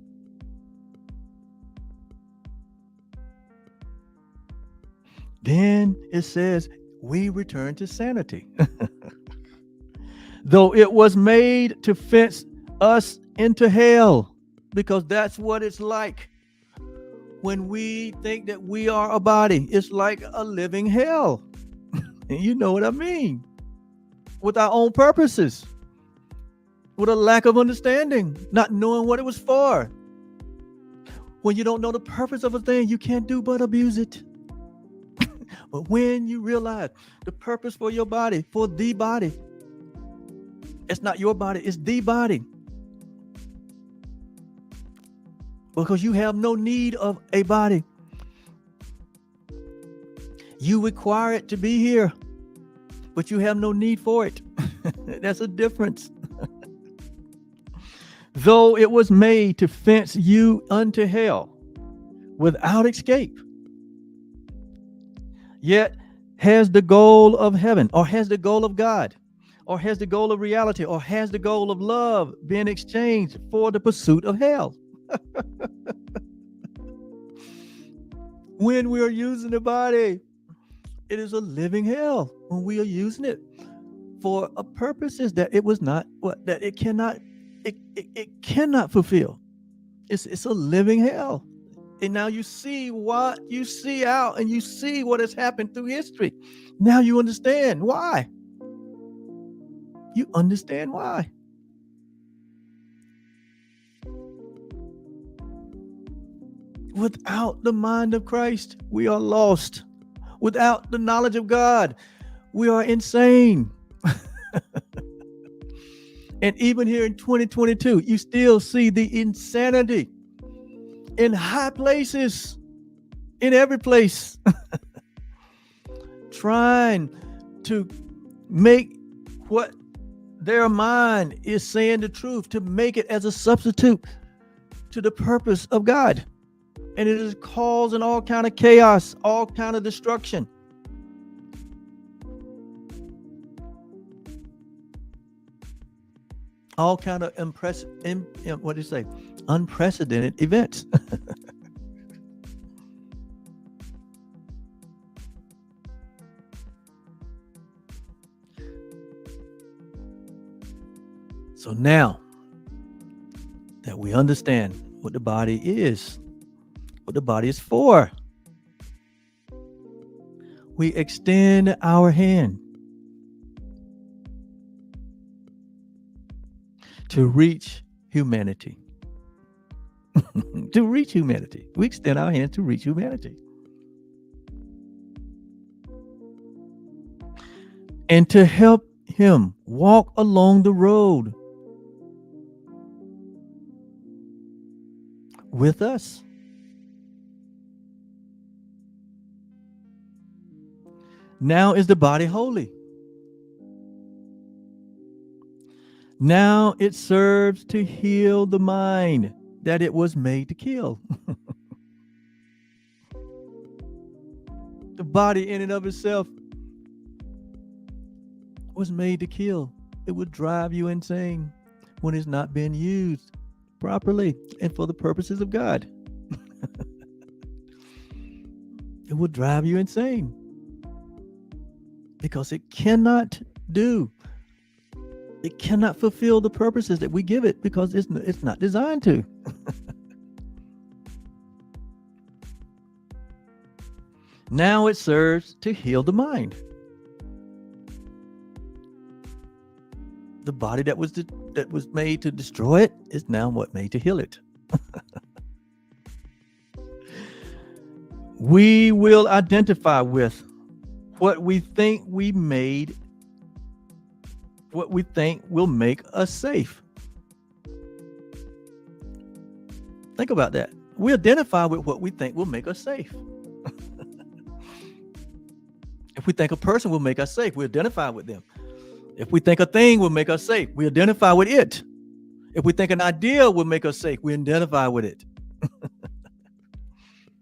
Then it says we return to sanity. Though it was made to fence us into hell, because that's what it's like when we think that we are a body. It's like a living hell. And you know what I mean. With our own purposes, with a lack of understanding, not knowing what it was for. When you don't know the purpose of a thing, you can't do but abuse it. But when you realize the purpose for your body, for the body, it's not your body, it's the body. Because you have no need of a body. You require it to be here, but you have no need for it. That's a difference. Though it was made to fence you unto hell without escape, yet has the goal of heaven, or has the goal of God, or has the goal of reality, or has the goal of love been exchanged for the pursuit of hell? When we are using the body, it is a living hell. When we are using it for a purposes that it was not, that it cannot, it cannot fulfill. It's a living hell. And now you see what you see out, and you see what has happened through history. Now you understand why. You understand why. Without the mind of Christ, we are lost. Without the knowledge of God, we are insane. And even here in 2022, you still see the insanity in high places, in every place, trying to make what Their mind is saying the truth to make it as a substitute to the purpose of God. And it is causing all kind of chaos, all kind of destruction. All kind of unprecedented events. So now that we understand what the body is, what the body is for, we extend our hand to reach humanity. To reach humanity. We extend our hand to reach humanity. And to help him walk along the road with us. Now is the body holy. Now it serves to heal the mind that it was made to kill. The body in and of itself was made to kill. It would drive you insane when it's not being used properly and for the purposes of God. It will drive you insane because it cannot fulfill the purposes that we give it because it's not designed to. Now it serves to heal the mind. The body that was made to destroy it is now made to heal it. We will identify with what we think we made, what we think will make us safe. Think about that. We identify with what we think will make us safe. If we think a person will make us safe, we identify with them. If we think a thing will make us safe, we identify with it. If we think an idea will make us safe, we identify with it.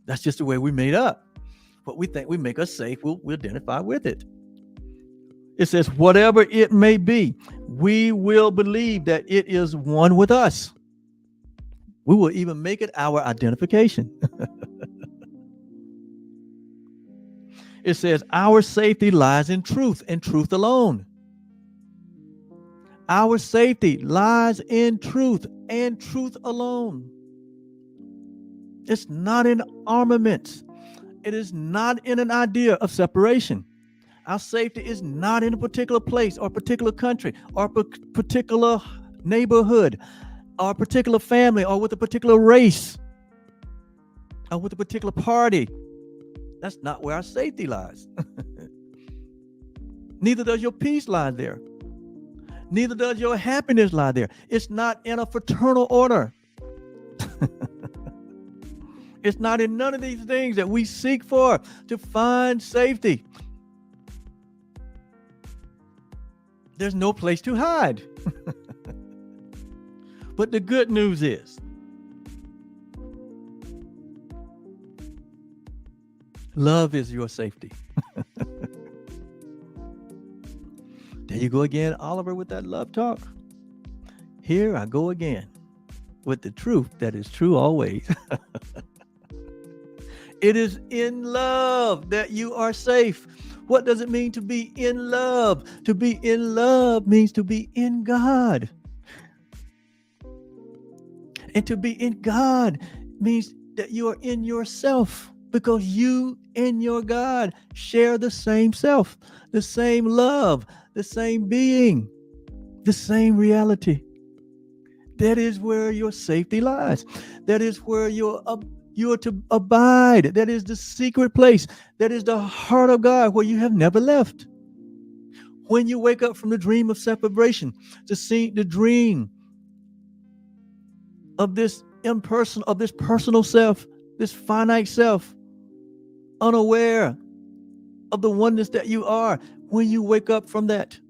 That's just the way we made up. What we think we make us safe, we'll identify with it. It says, whatever it may be, we will believe that it is one with us. We will even make it our identification. It says, our safety lies in truth and truth alone. Our safety lies in truth and truth alone. It's not in armaments. It is not in an idea of separation. Our safety is not in a particular place or particular country or particular neighborhood or a particular family or with a particular race or with a particular party. That's not where our safety lies. Neither does your peace lie there. Neither does your happiness lie there. It's not in a fraternal order. It's not in none of these things that we seek for to find safety. There's no place to hide. But the good news is, love is your safety. There you go again, Oliver, with that love talk. Here I go again with the truth that is true always. It is in love that you are safe. What does it mean to be in love? To be in love means to be in God. And to be in God means that you are in yourself, because you and your God share the same self, the same love, the same being, the same reality. That is where your safety lies. That is where you are to abide. That is the secret place. That is the heart of God where you have never left. When you wake up from the dream of separation, to see the dream of this impersonal, of this personal self, this finite self, unaware of the oneness that you are. When you wake up from that,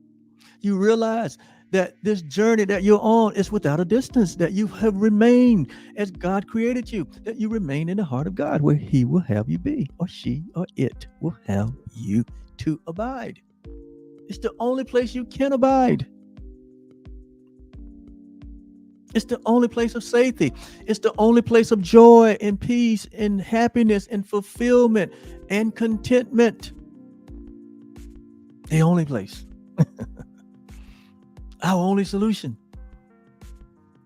you realize that this journey that you're on is without a distance, that you have remained as God created you, that you remain in the heart of God where he will have you be, or she or it will have you to abide. It's the only place you can abide. It's the only place of safety. It's the only place of joy and peace and happiness and fulfillment and contentment. The only place. Our only solution.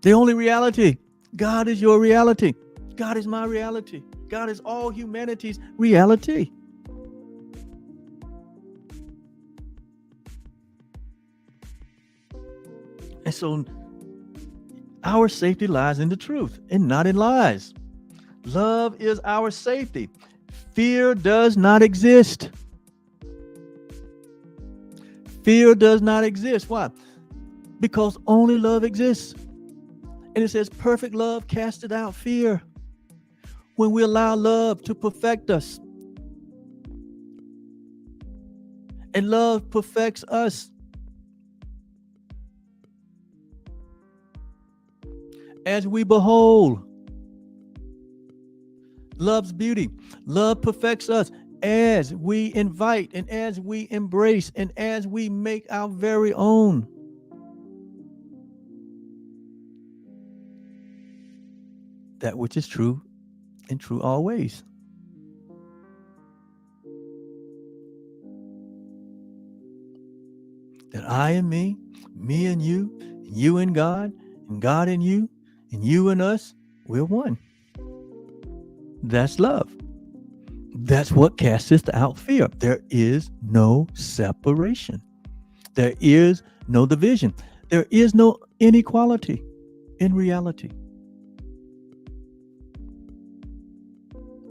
The only reality. God is your reality. God is my reality. God is all humanity's reality. And so our safety lies in the truth and not in lies. Love is our safety. Fear does not exist. Fear does not exist. Why? Because only love exists. And it says perfect love casteth out fear. When we allow love to perfect us. And love perfects us. As we behold love's beauty, love perfects us as we invite and as we embrace and as we make our very own. That which is true and true always. That I and me and you and God and you, and you and us, we're one. That's love. That's what casteth out fear. There is no separation. There is no division. There is no inequality in reality.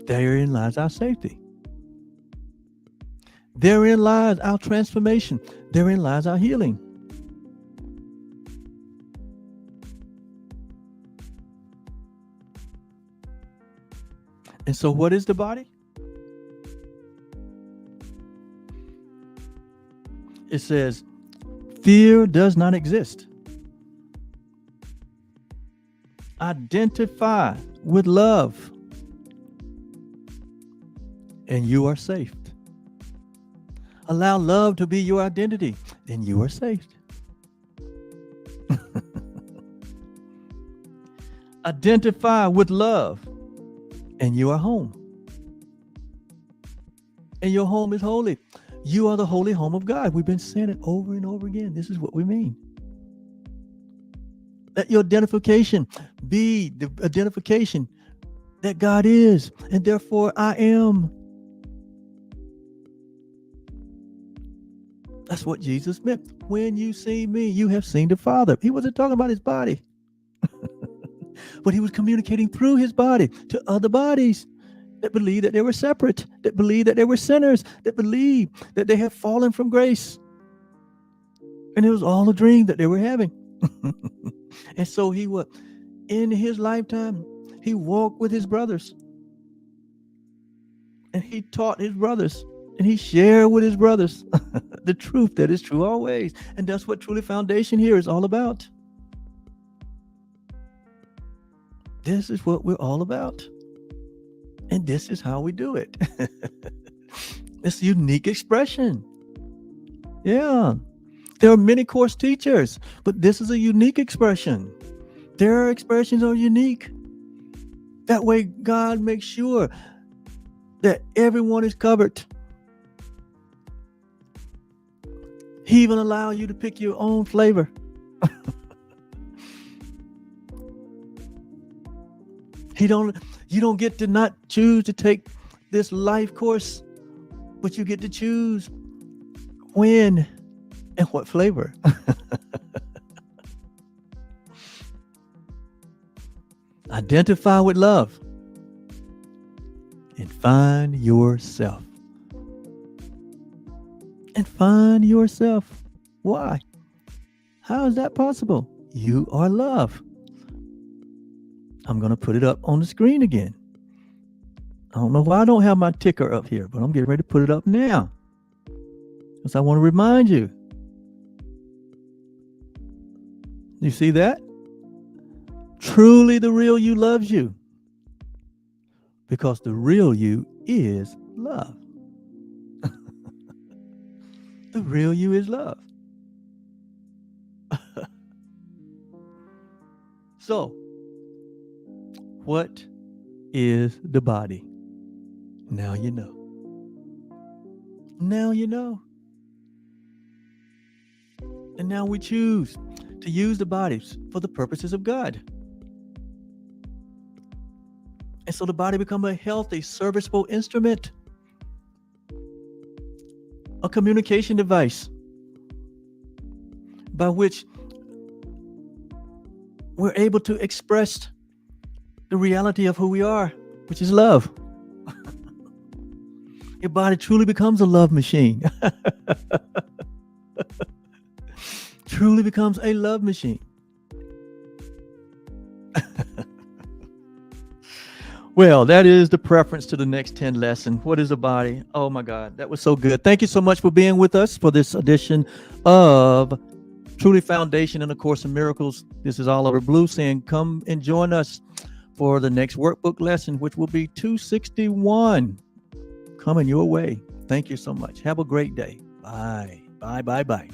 Therein lies our safety. Therein lies our transformation. Therein lies our healing. And so what is the body? It says, fear does not exist. Identify with love, and you are saved. Allow love to be your identity, then you are saved. Identify with love, and you are home. And your home is holy. You are the holy home of God. We've been saying it over and over again. This is what we mean. Let your identification be the identification that God is, and therefore I am. That's what Jesus meant. When you see me, you have seen the Father. He wasn't talking about his body. But he was communicating through his body to other bodies that believed that they were separate, that believed that they were sinners, that believed that they had fallen from grace. And it was all a dream that they were having. And so he would, in his lifetime, he walked with his brothers. And he taught his brothers. And he shared with his brothers the truth that is true always. And that's what Truly Foundation here is all about. This is what we're all about. And this is how we do it. It's a unique expression. Yeah. There are many course teachers, but this is a unique expression. Their expressions are unique. That way, God makes sure that everyone is covered. He even allows you to pick your own flavor. You don't get to not choose to take this life course, but you get to choose when and what flavor. Identify with love and find yourself. And find yourself. Why? How is that possible? You are love. I'm going to put it up on the screen again. I don't know why I don't have my ticker up here, but I'm getting ready to put it up now. Because I want to remind you. You see that? Truly the real you loves you, because the real you is love. The real you is love. So, what is the body? Now you know. Now you know. And now we choose to use the bodies for the purposes of God. And so the body becomes a healthy, serviceable instrument, a communication device by which we're able to express the reality of who we are, which is love. Your body truly becomes a love machine. Truly becomes a love machine. Well, that is the preference to the next 10 lesson. What is the body? Oh my God, that was so good. Thank you so much for being with us for this edition of Truly Foundation in A Course in Miracles. This is Oliver Blue saying, come and join us for the next workbook lesson, which will be 261. Coming your way. Thank you so much. Have a great day. Bye. Bye.